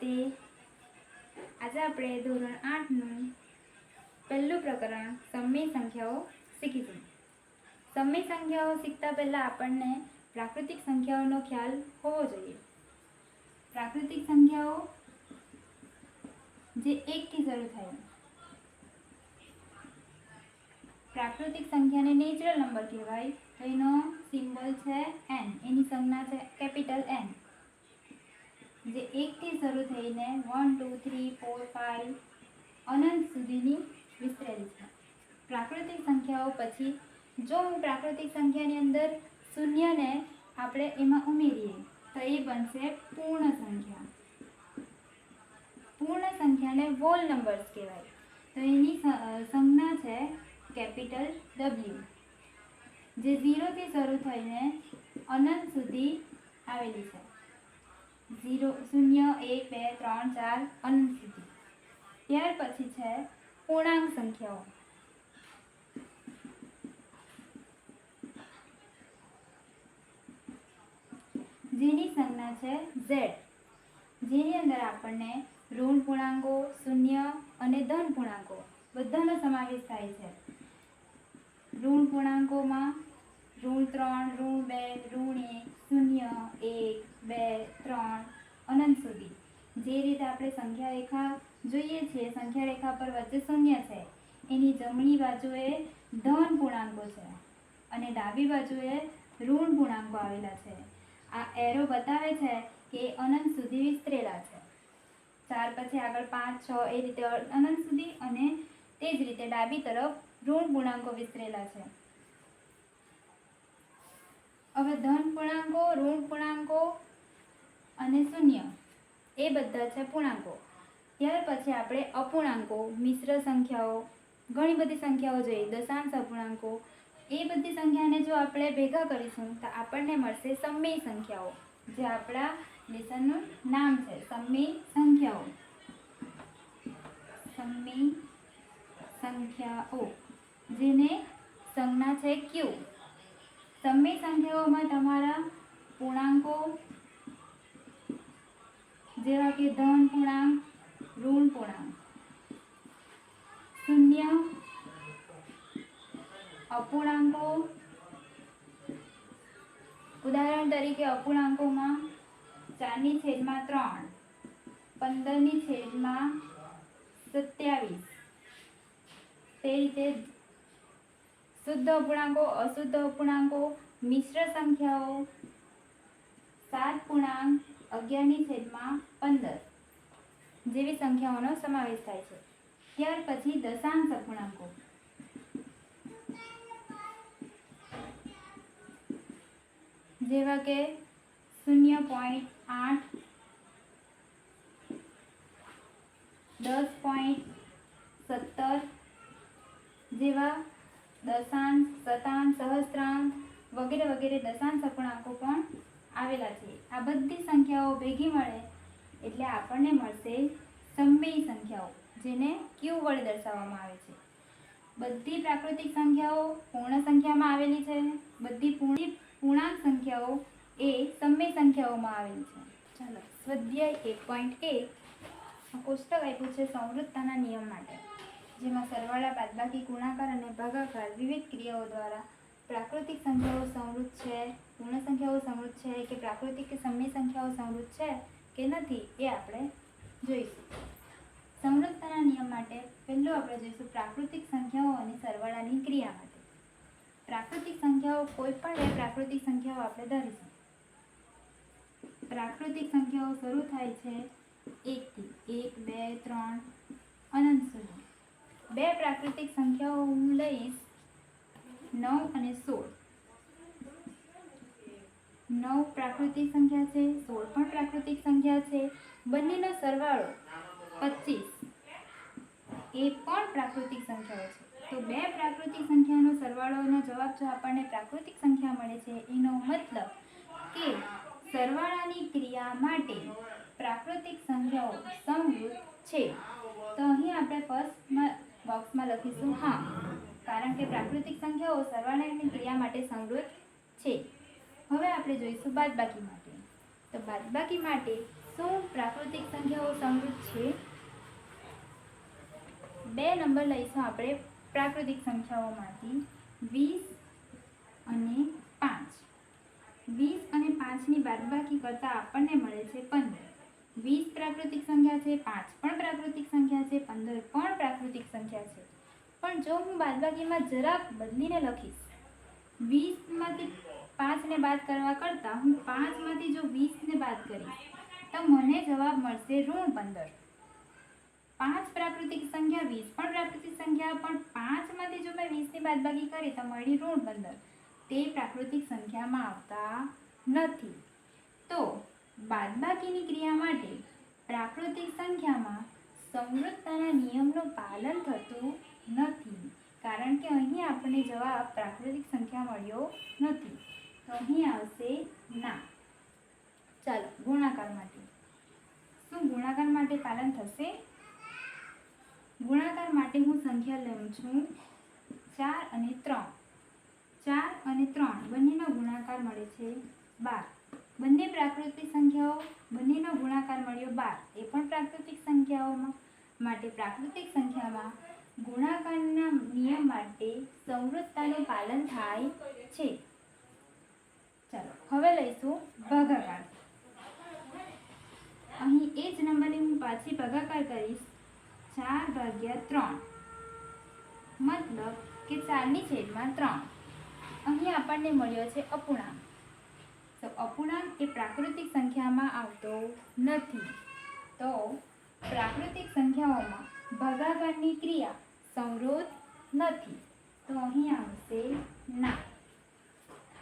નમસ્તે. આજે આપણે ધોરણ 8નું પહેલું પ્રકરણ સમય સંખ્યાઓ શીખીશું. સમય સંખ્યાઓ શીખતા પહેલા આપણને પ્રાકૃતિક સંખ્યાઓનો ખ્યાલ હોવો જોઈએ. પ્રાકૃતિક સંખ્યાઓ જે 1 થી શરૂ થાય. પ્રાકૃતિક સંખ્યાને નેચરલ નંબર કહેવાય. તો એનો સિમ્બોલ છે n, એની સંજ્ઞા છે કેપિટલ N. જે 1 થી શરૂ થઈને 1 2 3 4 5 અનંત સુધીની વિસ્તરેલી છે. પ્રાકૃતિક સંખ્યાઓ પછી જો હું પ્રાકૃતિક સંખ્યાની અંદર શૂન્યને આપણે એમાં ઉમેરીએ તો એ બનશે પૂર્ણ સંખ્યા. પૂર્ણ સંખ્યાને હોલ નંબર્સ કહેવાય. તો એની સંજ્ઞા છે કેપિટલ W, જે 0 થી શરૂ થઈને અનંત સુધી આવેલી છે. 0 0 1 2 3 4 અનંત સુધી. ત્યાર પછી છે પૂર્ણાંક સંખ્યાઓ. જેની સંજ્ઞા છે Z, જેની અંદર આપણને ઋણ પૂર્ણાંકો, શૂન્ય અને ધન પૂર્ણાંકો બધાનો સમાવેશ થાય છે. ઋણ પૂર્ણાંકોમાં ઋણ 3, ઋણ 2, ઋણ 1, 0, 1, 2, 3 અનંત સુધી. જે રીતે આપણે સંખ્યા રેખા જોઈએ છીએ, સંખ્યા રેખા પર વચ્ચે શૂન્ય છે, એની જમણી બાજુએ ધન પૂર્ણાંકો છે અને ડાબી બાજુએ ઋણ પૂર્ણાંકો આવેલા છે. આ એરો બતાવે છે કે અનંત સુધી વિસ્તરેલા છે. 4 પછી આગળ 5, 6 એ રીતે અનંત સુધી, અને તે જ રીતે ડાબી તરફ ઋણ પૂર્ણાંકો વિસ્તરેલા છે. હવે ધન પૂર્ણાંકો, ઋણ પૂર્ણાંકો અને શૂન્ય એ બધા છે પૂર્ણાંકો. ત્યાર પછી આપણે અપૂર્ણાંકો, મિશ્ર સંખ્યાઓ, ઘણી બધી સંખ્યાઓ જોઈએ, દશાંશ અપૂર્ણાંકો, એ બધી સંખ્યાને જો આપણે ભેગા કરીશું તો આપણને મળશે સમય સંખ્યાઓ, જે આપણા લેસનનું નામ છે. સમય સંખ્યાઓ. સમય સંખ્યાઓ જેને સંજ્ઞા છે Q. સમય સંખ્યાઓમાં તમારા પૂર્ણાંકો જેવા કે ધન પૂર્ણાંક, ઋણ પૂર્ણાંક, શૂન્ય, અપૂર્ણાંકો. ઉદાહરણ તરીકે અપૂર્ણાંકોમાં 4/3, 15/27. તે રીતે શુદ્ધ અપૂર્ણાંકો, અશુદ્ધ અપૂર્ણાંકો, મિશ્ર સંખ્યાઓ 7 પૂર્ણાંક 11/15 જેવી સંખ્યાઓનો સમાવેશ થાય છે. ત્યાર પછી દશાંશ અપૂર્ણાંકો. જેવા કે 0.8, 10.17 જેવા દશાંશ, શતાંશ, સહસ્ત્રાંશ વગેરે વગેરે દશાંશ અપૂર્ણાંકો પણ આવેલા છે. આ બધી સંખ્યાઓ ભેગી મળે એટલે આપણને મળશે સમય સંખ્યાઓ, જેને Q વડે દર્શાવવામાં આવે છે. બધી પ્રાકૃતિક સંખ્યાઓ પૂર્ણ સંખ્યામાં આવેલી છે. બધી પૂર્ણાંક સંખ્યાઓ એ સમય સંખ્યાઓમાં આવેલી છે. ચાલો, સ્વાધ્યાય 1.1 કોષ્ટક આપ્યું છે સંવૃત્તાના નિયમ માટે, જેમાં સરવાળા, બાદબાકી, ગુણાકાર અને ભાગાકાર વિવિધ ક્રિયાઓ દ્વારા પ્રાકૃતિક સંખ્યાઓ સંવૃત છે, પૂર્ણ સંખ્યાઓ સંવૃત છે કે પ્રાકૃતિક કે સમય સંખ્યાઓ સંવૃત છે કે નથી એ આપણે જોઈશું. સંવૃત્તાના નિયમ માટે પહેલું આપણે જોઈશું પ્રાકૃતિક સંખ્યાઓ અને સરવાળાની ક્રિયા માટે. પ્રાકૃતિક સંખ્યાઓ કોઈ પણ બે પ્રાકૃતિક સંખ્યાઓ આપણે ધરીશું. પ્રાકૃતિક સંખ્યાઓ શરૂ થાય છે 1 થી. 1, 2, 3 અનંત સુધી. બે પ્રાકૃતિક સંખ્યાઓ હું લઈશ 9 અને 16. 9 પ્રાકૃતિક સંખ્યા છે, 16 પણ પ્રાકૃતિક સંખ્યા છે. બંનેનો સરવાળો 25 એ પણ પ્રાકૃતિક સંખ્યાઓ છે. તો બે પ્રાકૃતિક સંખ્યાનો સરવાળોનો જવાબ જો આપણને પ્રાકૃતિક સંખ્યા મળે છે, એનો મતલબ કે સરવાળાની ક્રિયા માટે પ્રાકૃતિક સંખ્યાઓ સંવૃત છે. તો અહીં આપણે ફર્સ્ટ બોક્સમાં લખીશું હા, કારણ કે પ્રાકૃતિક સંખ્યાઓ સરવાળાની ક્રિયા માટે સંવૃત છે. હવે આપણે જોઈશું બાદબાકી માટે. તો બાદબાકી માટે શું પ્રાકૃતિક સંખ્યાઓ સમૃદ્ધ છે? 2 નંબર લઈશું આપણે પ્રાકૃતિક સંખ્યાઓમાંથી 20 અને 5. 20 અને 5ની બાદબાકી કરતા આપણને મળે છે 15. 20 પ્રાકૃતિક સંખ્યા છે, 5 પણ પ્રાકૃતિક સંખ્યા છે, 15 પણ પ્રાકૃતિક સંખ્યા છે. પણ જો હું બાદબાકીમાં જરાક બદલીને લખીશ, 20માંથી 5ને બાદ કરવા કરતાં હું 5માંથી જો 20ને બાદ કરીશ તો મને જવાબ મળશે -15. 5 પ્રાકૃતિક સંખ્યા, 20 પણ પ્રાકૃતિક સંખ્યા, પણ 5માંથી જો મેં 20ની બાદબાકી કરી તો મળી -15. તે પ્રાકૃતિક સંખ્યામાં આવતા નથી. તો બાદબાકીની ક્રિયા માટે પ્રાકૃતિક સંખ્યામાં સમૃદ્ધતાના નિયમનું પાલન થતું નથી, કારણ કે અહીં આપણને જવાબ પ્રાકૃતિક સંખ્યા મળ્યો નથી. તો અહીં આવશે ના. ચાલો ગુણાકાર માટે. શું ગુણાકાર માટે પાલન થશે? ગુણાકાર માટે હું સંખ્યા લઉં છું 4 અને 3. 4 અને 3 બંનેનો ગુણાકાર મળે છે 12. બંને પ્રાકૃતિક સંખ્યાઓ, બંનેનો ગુણાકાર મળ્યો 12. એ પણ પ્રાકૃતિક સંખ્યાઓમાં. માટે પ્રાકૃતિક સંખ્યામાં ગુણાકારના નિયમ માટે સમૃદ્ધતાનું પાલન થાય છે. ચાલો હવે લઈશું ભાગાકાર. અહીં એ જ નંબરને હું પાછી ભાગાકાર કરીશ 4/3, મતલબ કે 4/3. અહીં આપણને મળ્યો છે અપૂર્ણાંક. તો અપૂર્ણાંક એ પ્રાકૃતિક સંખ્યામાં આવતો નથી. તો પ્રાકૃતિક સંખ્યાઓમાં ભાગાકારની ક્રિયા સમૃદ્ધ નથી. તો અહીં આવશે ના.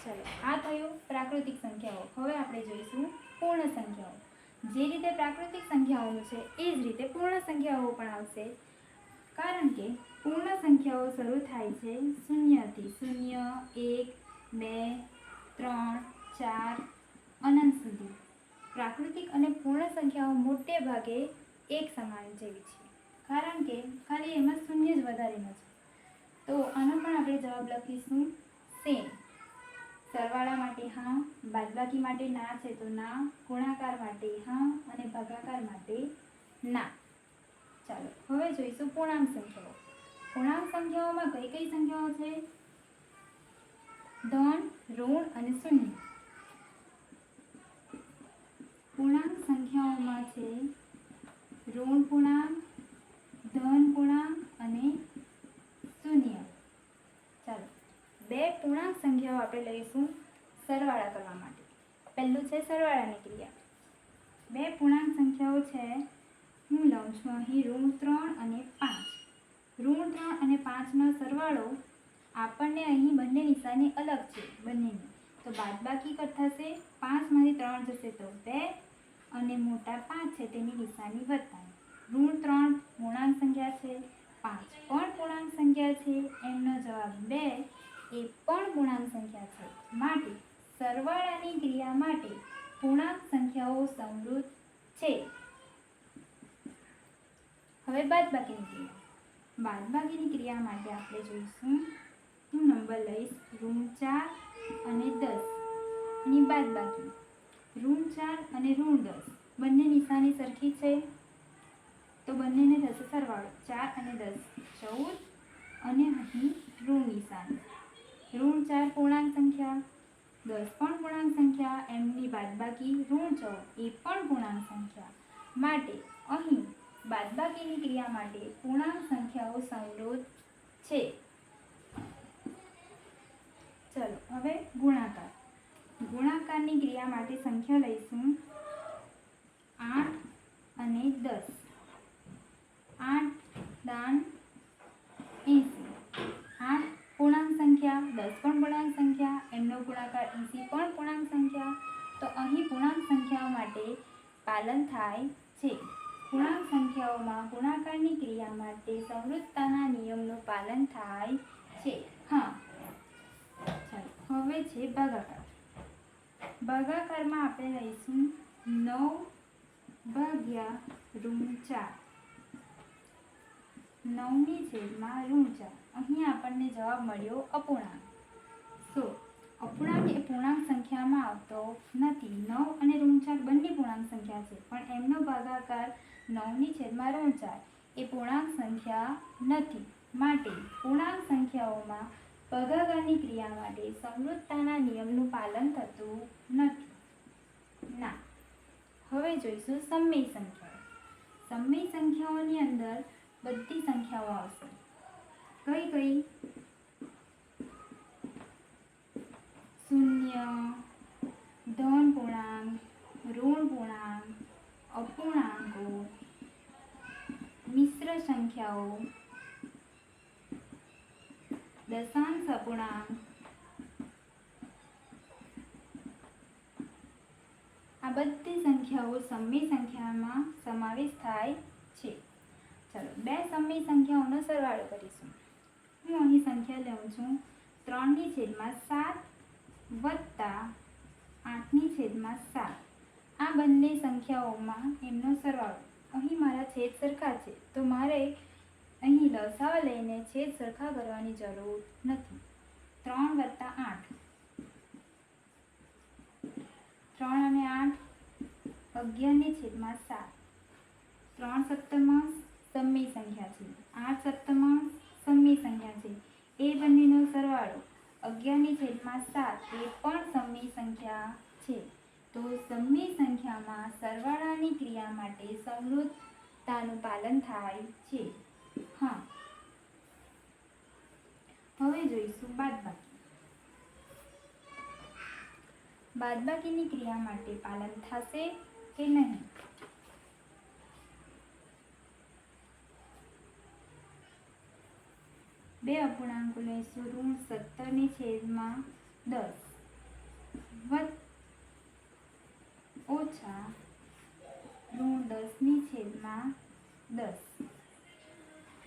ચલો આ થયું પ્રાકૃતિક સંખ્યાઓ. હવે આપણે જોઈશું પૂર્ણ સંખ્યાઓ. જે રીતે પ્રાકૃતિક સંખ્યાઓનું છે એ જ રીતે પૂર્ણ સંખ્યાઓ પણ આવશે, કારણ કે પૂર્ણ સંખ્યાઓ શરૂ થાય છે 0થી. 0, 1, 2, 3, 4 અનંત સુધી. પ્રાકૃતિક અને પૂર્ણ સંખ્યાઓ મોટે ભાગે એક સમાન જેવી છે, કારણ કે ખાલી એમાં શૂન્ય જ વધારેનો છે. તો આનો પણ આપણે જવાબ લખીશું સેમ. સરવાળા માટે હા, બાદબાકી માટે ના છે તો ના, ગુણાકાર માટે હા અને ભાગાકાર માટે ના. ચાલો હવે જોઈશું પૂર્ણાંક સંખ્યાઓ. પૂર્ણાંક સંખ્યાઓમાં કઈ કઈ સંખ્યાઓ છે? ધન, ઋણ અને શૂન્ય. પૂર્ણાંક સંખ્યાઓમાં છે ઋણ પૂર્ણાંક, ધન પૂર્ણાંક અને શૂન્ય. ચાલો 2 પૂર્ણાંક સંખ્યાઓ આપણે લઈશું સરવાળા કરવા માટે. પહેલું છે સરવાળાની ક્રિયા. 2 પૂર્ણાંક સંખ્યાઓ છે, હું લઉં છું અહીં √3 અને 5. √3 અને 5નો સરવાળો આપણને અહીં બંને નિશાની અલગ છે બંનેની. તો બાદબાકી થશે, 5માંથી 3 જશે તો 2 અને મોટા 5 છે તેની નિશાની વત્તા. √3 પૂર્ણાંક સંખ્યા છે, 5 પણ પૂર્ણાંક સંખ્યા છે, એમનો જવાબ 2 એ પણ પૂર્ણાંક સંખ્યા છે. માટે સરવાળાની ક્રિયા માટે પૂર્ણાંક સંખ્યાઓ સમૃદ્ધ છે. હવે બાદબાકીની ક્રિયા. બાદબાકીની ક્રિયા માટે આપણે જોઈશું, હું નંબર લઈશ √4 અને 10 ની બાદબાકી. √4 અને √10 બંને નિશાની સરખી છે, તો બંનેને થશે સરવાળો. 4 અને 10 14 અને અહીં ઋણ નિશાની. √4 પૂર્ણાંક સંખ્યા, 10 પણ પૂર્ણાંક સંખ્યા, એમની બાદબાકી √14 એ પણ પૂર્ણાંક સંખ્યા. માટે અહીં બાદબાકીની ક્રિયા માટે પૂર્ણાંક સંખ્યાઓ સમૃદ્ધ છે. ચલો હવે ગુણાકાર. ગુણાકારની ક્રિયા માટે સંખ્યા લઈશું 8 અને 10. 8 દાન 80. 8 પૂર્ણાંક સંખ્યા, 10 પણ પૂર્ણાંક સંખ્યા, એમનો ગુણાકાર 80 પણ પૂર્ણાંક સંખ્યા. તો અહીં પૂર્ણાંક સંખ્યાઓ માટે પાલન થાય છે. પૂર્ણાંક સંખ્યાઓમાં ગુણાકારની ક્રિયા માટે સમૃદ્ધતાના નિયમનું પાલન થાય છે. હા. ચાલો હવે છે ભાગાકાર. ભાગાકારમાં આપણે લઈશું 9/4. 9/4. અહીં આપણને જવાબ મળ્યો અપૂર્ણાંક. અપૂર્ણાંક એ પૂર્ણાંક સંખ્યામાં આવતો નથી. 9 અને √4 એ બંને પૂર્ણાંક સંખ્યા છે, પણ એમનો ભાગાકાર 9/4 એ પૂર્ણાંક સંખ્યા નથી. માટે પૂર્ણાંક સંખ્યાઓમાં ભાગાકારની ક્રિયા માટે સમૃદ્ધતાના નિયમનું પાલન થતું નથી. ના. હવે જોઈશું સમય સંખ્યાઓ. સમય સંખ્યાઓની અંદર બધી સંખ્યાઓ આવશે. કઈ કઈ? શૂન્ય, ધન પૂર્ણાંક, ઋણ પૂર્ણાંક, અપૂર્ણાંકો, મિશ્ર સંખ્યાઓ, દશાંશ અપૂર્ણાંક, આ બધી સંખ્યાઓ સમય સંખ્યામાં સમાવેશ થાય છે. ચલો, બે સમય સંખ્યાઓનો સરવાળો કરીશું. હું અહીં સંખ્યા લઉં છું 3/7 વત્તા 8/7. આ બંને સંખ્યાઓમાં એમનો સરવાળો. અહીં મારા છેદ સરખા છે, તો મારે અહીં લસાઅ લઈને છેદ સરખા કરવાની જરૂર નથી. 3 + 8, 3 અને 8 11/7. 3 સપ્તમાંશ સમય સંખ્યા છે, 8 સપ્તમાંશ સમય સંખ્યા છે. એ બંનેનો સરવાળો 11/7 એ પણ સમય સંખ્યા છે. તો સમય સંખ્યામાં સરવાળાની ક્રિયા માટે સમૃદ્ધતાનું પાલન થાય છે. હા. હવે જોઈશું બાદબાકી. બાદબાકીની ક્રિયા માટે પાલન થશે કે નહીં? બે અપૂર્ણાંકો લઈશું. √17/10 ઓછા √10/10.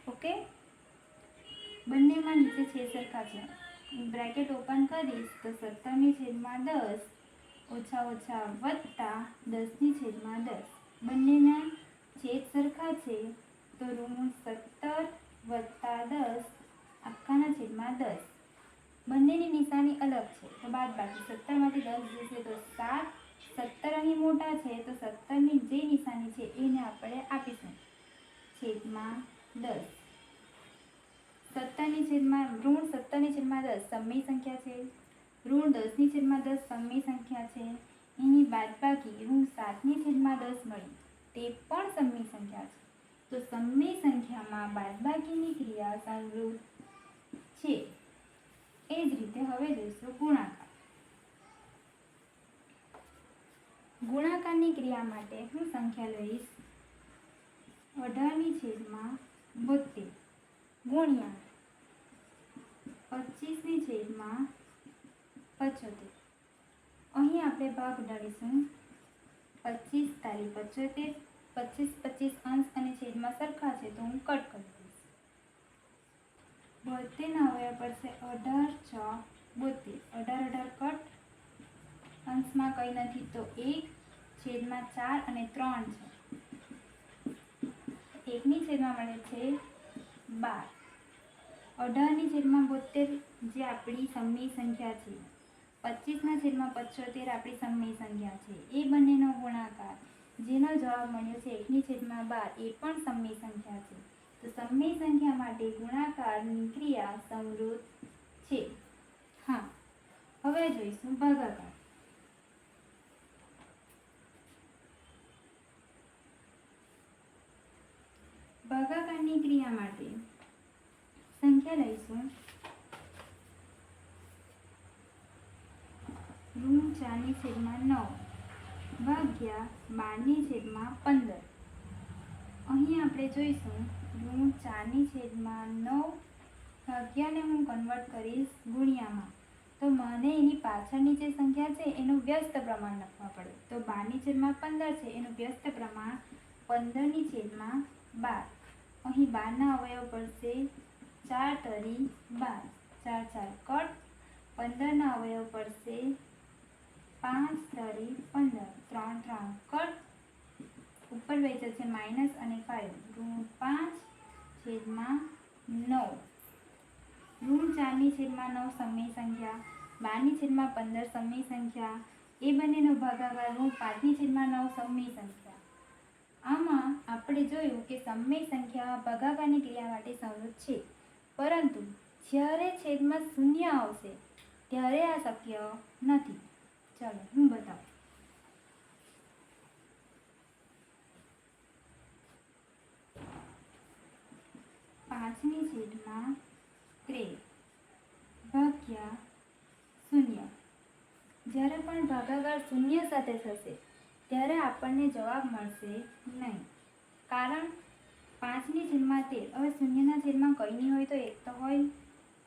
ઓકે, બંનેમાં નીચે છેદ સરખા છે. બ્રેકેટ ઓપન કરીશ તો 17/10 ઓછા વત્તા 10/10. બંનેના છેદ સરખા છે, તો √17 વત્તા 10 આખાના/10. બંનેની નિશાની અલગ છે, તો બાદબાકી. 17માંથી 10 જશે તો 7. 17 અહીં મોટા છે, તો 17ની જે નિશાની છે એને આપણે આપીશું /10. 17/10 સમય સંખ્યા છે, √10/10 સમય સંખ્યા છે. એની બાદબાકી √7/10 મળી, તે પણ સમય સંખ્યા છે. તો સમય સંખ્યામાં બાદબાકીની ક્રિયા સમૃદ્ધ છે. એ જ રીતે હવે જોઈશું ગુણાકાર. ગુણાકારની ક્રિયા માટે હું સંખ્યા લઈશ 18/72 ગુણ્યા 25/75. અહીં આપણે ભાગ ઉડાડીશું. 25 તારી 75, 25 અંશ અને છેદમાં સરખા છે, તો હું કટ કરી દઈશ. 72ના અવયવ પડશે 18 × 6 = 72. 18 કટ, અંશમાં કંઈ નથી તો 1, છેદમાં 4 અને 3 છે. 1/છેદમાં મળે છે 12. 18/72 જે આપણી સમય સંખ્યા છે, 25/75 આપણી સમય સંખ્યા છે. એ બંનેનો ગુણાકાર જેનો જવાબ મળ્યો છે 1/12 એ પણ સમય સંખ્યા છે. તો સમય સંખ્યા માટે ગુણાકારની ક્રિયા સમૃદ્ધ છે. હા. હવે જોઈશું ભાગાકાર. ભાગાકારની ક્રિયા માટે સંખ્યા લઈશું √4/9 ભાગ્યા 12/15. અહીં આપણે જોઈશું √4/9 ભાગ્યાને હું કન્વર્ટ કરીશ ગુણ્યામાં, તો મને એની પાછળની જે સંખ્યા છે એનું વ્યસ્ત પ્રમાણ લખવા પડે. તો 12/15 છે, એનું વ્યસ્ત પ્રમાણ 15/12. અહીં 12ના અવયવ પડશે 4 તરી 12, 4 4 કટ. 15ના અવયવ પડશે 5 તરી 15, 3 3 કટ. ઉપર વેચે છે માઇનસ અને 5, √5/9. √4/9 સમય સંખ્યા, 12/15 સમય સંખ્યા. એ એ બંનેનો ભાગાકાર હું 5/9 સમય સંખ્યા. આમાં આપણે જોયું કે સમય સંખ્યા ભાગાકારની ક્રિયા માટે સંવૃત છે, પરંતુ જ્યારે છેદમાં શૂન્ય આવશે ત્યારે આ શક્ય નથી. ચાલો હું બતાવું. 5/13 ભાગ્યા 0. જ્યારે પણ ભાગાકાર શૂન્ય સાથે થશે ત્યારે આપણને જવાબ મળશે નહીં, કારણ 5/13. હવે શૂન્યના છેદમાં કંઈ નહીં હોય તો એક તો હોય.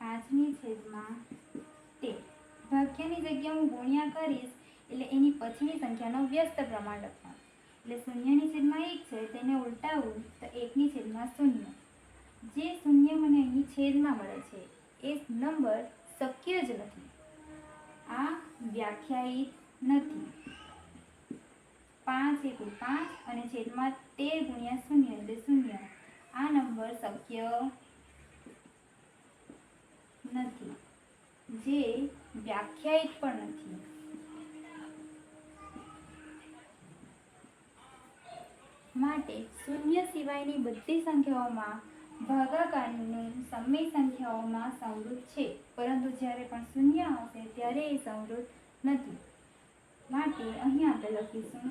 5/13 ભાગ્યાની જગ્યાએ હું ગુણ્યા કરીશ એટલે એની પછીની સંખ્યાનો વ્યસ્ત પ્રમાણ લખવાનું. એટલે શૂન્યની છેદમાં 1 છે તેને ઉલટાવું તો 1/0. જે શૂન્ય મને અહીં છેદમાં મળે છે એ નંબર શક્ય જ નથી, આ વ્યાખ્યાયિત નથી. 5 × 5 અને છેદમાં 13 × 0 એટલે 0. આ નંબર શક્ય નથી, જે વ્યાખ્યાયિત પણ નથી. માટે શૂન્ય સિવાયની બધી સંખ્યાઓમાં ભાગાકારનું સમય સંખ્યાઓમાં સંવૃત છે, પરંતુ જ્યારે પણ શૂન્ય આવશે ત્યારે એ સંવૃત નથી. માટે અહીં આપણે લખીશું